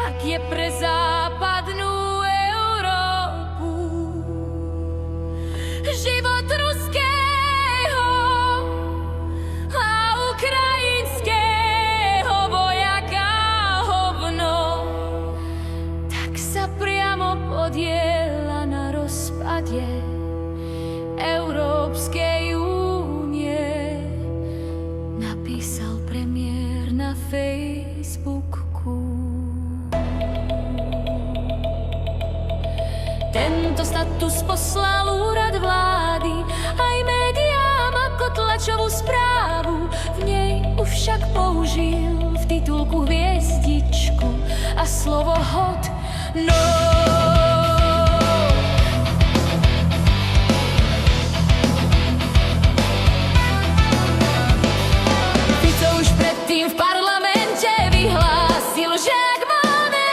Ak je pre západnú Európu život ruského a ukrajinského vojaka hovno, tak sa priamo podieľa na rozpade Európskej únie, napísal premiér na Facebooku. Tento status poslal úrad vlády aj médiám ako tlačovú správu. V nej už však použil v titulku hviezdičku a slovo hot no. Fico už predtým v parlamente vyhlásil, že ak máme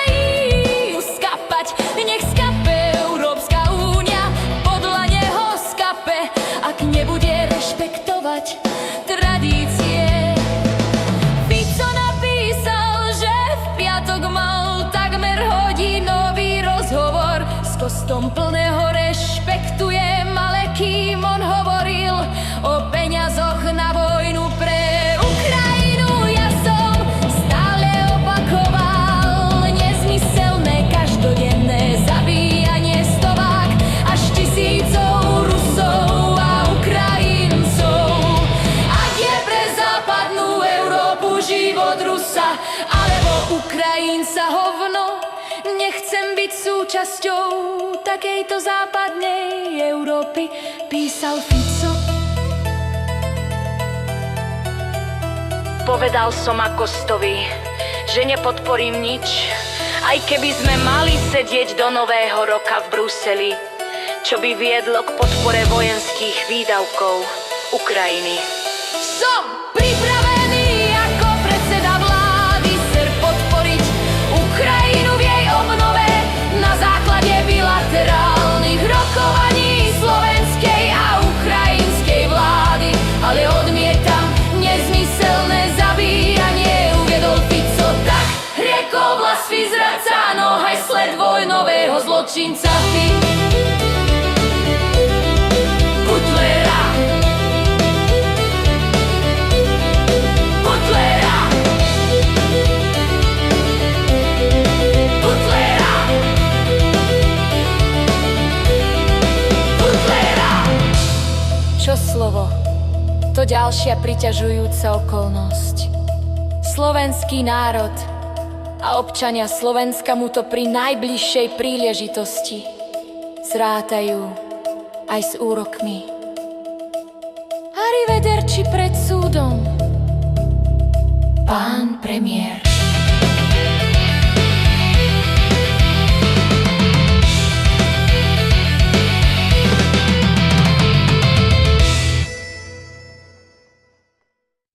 ísť skapať, nech skape Európska únia, podľa neho skape, ak nebude rešpektovať tradície. Fico napísal, že v piatok mal takmer hodinový rozhovor s Kostom plného rešpektujem, ale kým on hovoril o peňazoch na vojnu pre Ukrajinu, ja som stále opakoval nezmyselné každodenné zabíjanie stovák až tisícov Rusov a Ukrajincov. Ak je pre západnú Európu život Rusa alebo Ukrajinca hovno, nechcem byť súčasťou takejto západnej Európy, písal Fico. Povedal som Kostovi, že nepodporím nič, aj keby sme mali sedieť do Nového roka v Bruseli, čo by viedlo k podpore vojenských výdavkov Ukrajiny. Som pripravený ako predseda vlády ser podporiť Ukrajinu v jej obnove na základe bilaterálnych rokovaní slovenskej a ukrajinskej vlády, ale odmietam nezmyselné zabíjanie, uviedol Fico. Tak riekol Vlas Fizraca, no aj sled vojnového zločinca Butlera. Butlera. Butlera. Butlera. Čo slovo? To ďalšia priťažujúca okolnosť. Slovenský národ a občania Slovenska mu to pri najbližšej príležitosti zrátajú aj s úrokmi. Arrivederci pred súdom, pán premiér.